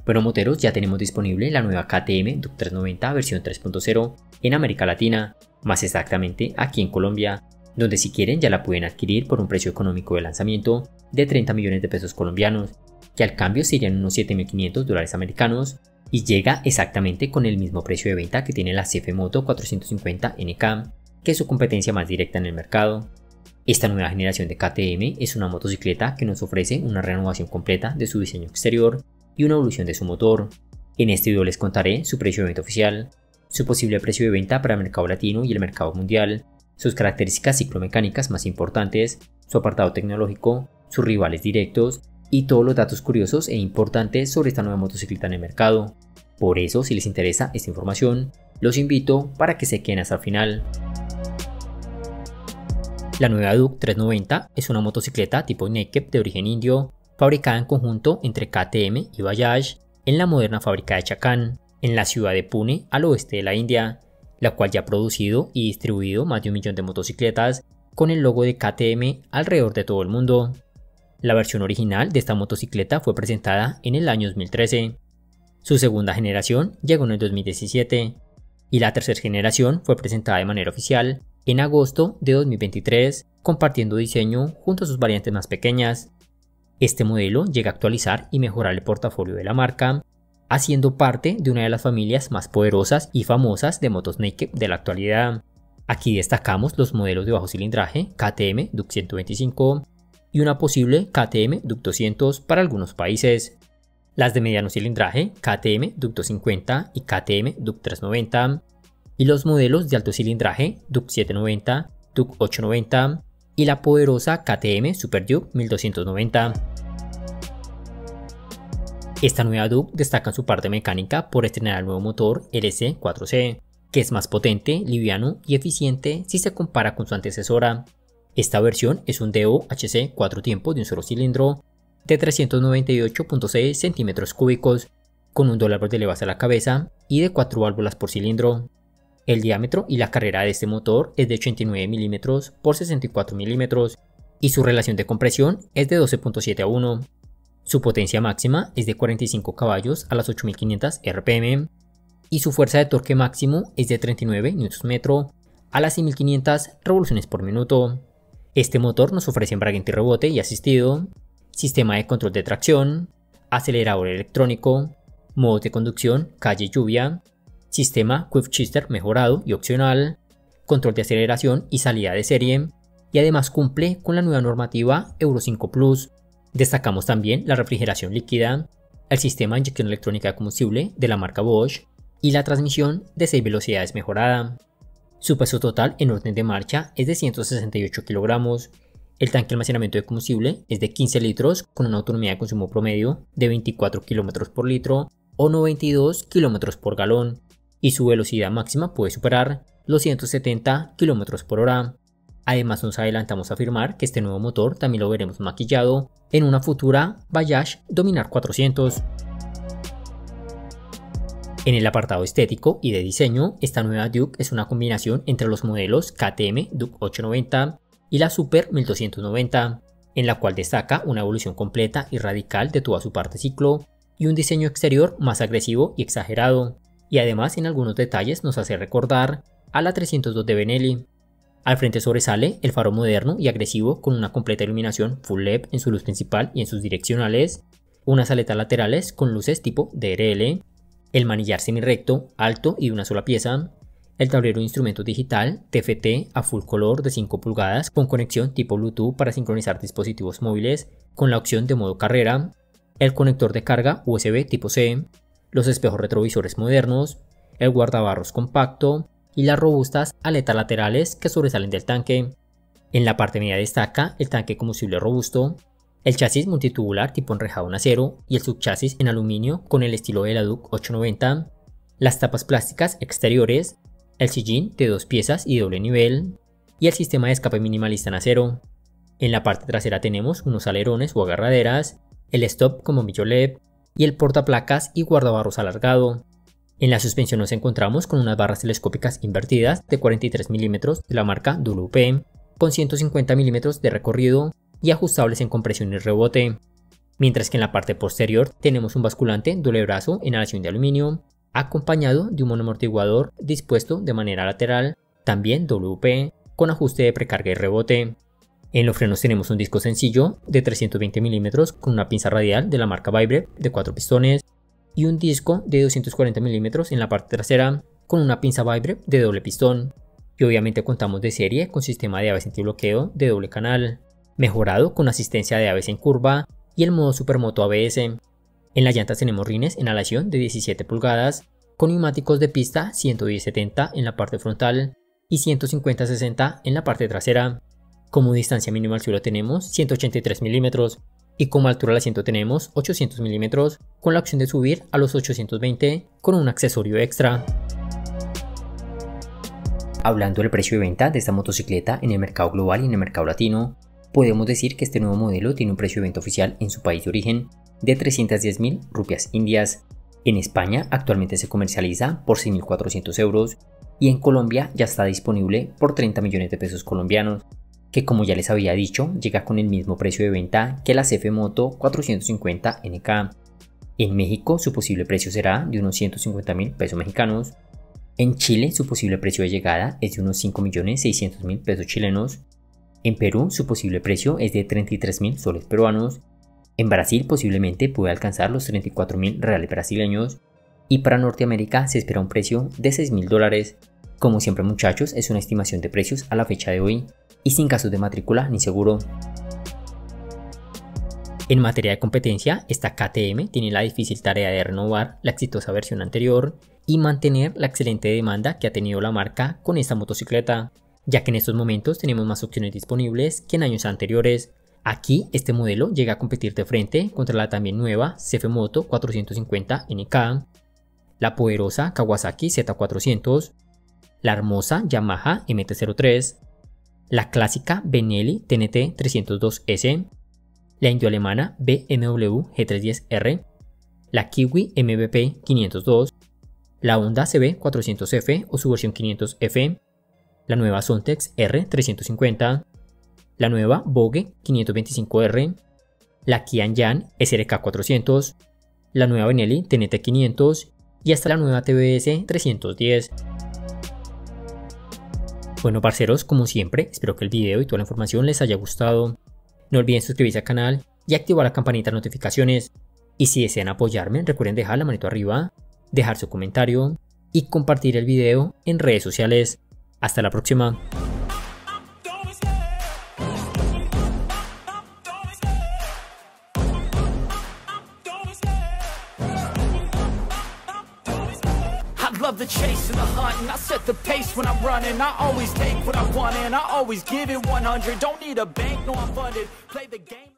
Bueno, moteros, ya tenemos disponible la nueva KTM Duke 390 versión 3.0 en América Latina, más exactamente aquí en Colombia, donde si quieren ya la pueden adquirir por un precio económico de lanzamiento de 30 millones de pesos colombianos, que al cambio serían unos $7.500 americanos, y llega exactamente con el mismo precio de venta que tiene la CF Moto 450 NK, que es su competencia más directa en el mercado. Esta nueva generación de KTM es una motocicleta que nos ofrece una renovación completa de su diseño exterior y una evolución de su motor. En este video les contaré su precio de venta oficial, su posible precio de venta para el mercado latino y el mercado mundial, sus características ciclomecánicas más importantes, su apartado tecnológico, sus rivales directos y todos los datos curiosos e importantes sobre esta nueva motocicleta en el mercado. Por eso, si les interesa esta información, los invito para que se queden hasta el final. La nueva Duke 390 es una motocicleta tipo naked de origen indio, fabricada en conjunto entre KTM y Bajaj en la moderna fábrica de Chakan, en la ciudad de Pune, al oeste de la India, la cual ya ha producido y distribuido más de 1 millón de motocicletas con el logo de KTM alrededor de todo el mundo. La versión original de esta motocicleta fue presentada en el año 2013. Su segunda generación llegó en el 2017 y la tercera generación fue presentada de manera oficial en agosto de 2023, compartiendo diseño junto a sus variantes más pequeñas. Este modelo llega a actualizar y mejorar el portafolio de la marca, haciendo parte de una de las familias más poderosas y famosas de motos naked de la actualidad. Aquí destacamos los modelos de bajo cilindraje KTM Duke 125 y una posible KTM Duke 200 para algunos países, las de mediano cilindraje KTM Duke 250 y KTM Duke 390, y los modelos de alto cilindraje Duke 790, Duke 890 y la poderosa KTM Super Duke 1290. Esta nueva Duke destaca en su parte mecánica por estrenar el nuevo motor LC4C, que es más potente, liviano y eficiente si se compara con su antecesora. Esta versión es un DOHC 4 tiempos de un solo cilindro de 398.6 centímetros cúbicos, con un doble de levas a la cabeza y de 4 válvulas por cilindro. El diámetro y la carrera de este motor es de 89 mm por 64 mm y su relación de compresión es de 12.7 a 1. Su potencia máxima es de 45 caballos a las 8500 RPM y su fuerza de torque máximo es de 39 Nm a las 6500 revoluciones por minuto. Este motor nos ofrece embrague antirrebote y asistido, sistema de control de tracción, acelerador electrónico, modos de conducción, calle y lluvia, sistema Quick Shifter mejorado y opcional, control de aceleración y salida de serie, y además cumple con la nueva normativa Euro 5 Plus. Destacamos también la refrigeración líquida, el sistema de inyección electrónica de combustible de la marca Bosch y la transmisión de 6 velocidades mejorada. Su peso total en orden de marcha es de 168 kilogramos. El tanque de almacenamiento de combustible es de 15 litros con una autonomía de consumo promedio de 24 km por litro o 92 km por galón, y su velocidad máxima puede superar los 170 km por hora. Además, nos adelantamos a afirmar que este nuevo motor también lo veremos maquillado en una futura Bajaj Dominar 400. En el apartado estético y de diseño, esta nueva Duke es una combinación entre los modelos KTM Duke 890 y la Super 1290, en la cual destaca una evolución completa y radical de toda su parte ciclo y un diseño exterior más agresivo y exagerado, y además en algunos detalles nos hace recordar a la 302 de Benelli. Al frente sobresale el faro moderno y agresivo con una completa iluminación full LED en su luz principal y en sus direccionales, unas aletas laterales con luces tipo DRL, el manillar semi-recto, alto y de una sola pieza, el tablero de instrumentos digital TFT a full color de 5 pulgadas con conexión tipo Bluetooth para sincronizar dispositivos móviles con la opción de modo carrera, el conector de carga USB tipo C, los espejos retrovisores modernos, el guardabarros compacto y las robustas aletas laterales que sobresalen del tanque. En la parte media destaca el tanque de combustible robusto, el chasis multitubular tipo enrejado en acero y el subchasis en aluminio con el estilo de la Duke 890, las tapas plásticas exteriores, el sillín de 2 piezas y doble nivel y el sistema de escape minimalista en acero. En la parte trasera tenemos unos alerones o agarraderas, el stop con bombillo LED y el portaplacas y guardabarros alargado. En la suspensión nos encontramos con unas barras telescópicas invertidas de 43 mm de la marca WP con 150 mm de recorrido y ajustables en compresión y rebote. mientras que en la parte posterior tenemos un basculante doble brazo en aleación de aluminio, acompañado de un monoamortiguador dispuesto de manera lateral, también WP, con ajuste de precarga y rebote. En los frenos tenemos un disco sencillo de 320 mm con una pinza radial de la marca Vibrer de 4 pistones y un disco de 240 mm en la parte trasera con una pinza Vibrer de doble pistón. Y obviamente contamos de serie con sistema de ABS antibloqueo de doble canal, mejorado con asistencia de ABS en curva y el modo Supermoto ABS. En las llantas tenemos rines en aleación de 17 pulgadas con neumáticos de pista 110/70 en la parte frontal y 150/60 en la parte trasera. Como distancia mínima al suelo tenemos 183 mm y como altura al asiento tenemos 800 mm con la opción de subir a los 820 con un accesorio extra. Hablando del precio de venta de esta motocicleta en el mercado global y en el mercado latino, podemos decir que este nuevo modelo tiene un precio de venta oficial en su país de origen de 310.000 rupias indias. En España actualmente se comercializa por 6.400 euros y en Colombia ya está disponible por 30 millones de pesos colombianos, que como ya les había dicho llega con el mismo precio de venta que la CF Moto 450 NK. En México su posible precio será de unos 150.000 pesos mexicanos. En Chile su posible precio de llegada es de unos 5.600.000 pesos chilenos. En Perú su posible precio es de 33.000 soles peruanos. En Brasil posiblemente pueda alcanzar los 34.000 reales brasileños. Y para Norteamérica se espera un precio de $6.000. Como siempre muchachos, es una estimación de precios a la fecha de hoy y sin gastos de matrícula ni seguro. En materia de competencia, esta KTM tiene la difícil tarea de renovar la exitosa versión anterior y mantener la excelente demanda que ha tenido la marca con esta motocicleta, ya que en estos momentos tenemos más opciones disponibles que en años anteriores. Aquí este modelo llega a competir de frente contra la también nueva CF Moto 450 NK, la poderosa Kawasaki Z400, la hermosa Yamaha MT-03, la clásica Benelli TNT 302S, la indio-alemana BMW G310R, la Kiwi MVP 502, la Honda CB 400F o su versión 500F, la nueva Sontex R350, la nueva Vogue 525R, la Kian SRK 400, la nueva Benelli TNT 500 y hasta la nueva TBS 310. Bueno parceros, como siempre, espero que el video y toda la información les haya gustado. No olviden suscribirse al canal y activar la campanita de notificaciones. Y si desean apoyarme, recuerden dejar la manito arriba, dejar su comentario y compartir el video en redes sociales. Hasta la próxima. Love the chase and the hunt, and I set the pace when I'm running. I always take what I want and I always give it 100. Don't need a bank, no I'm funded. Play the game.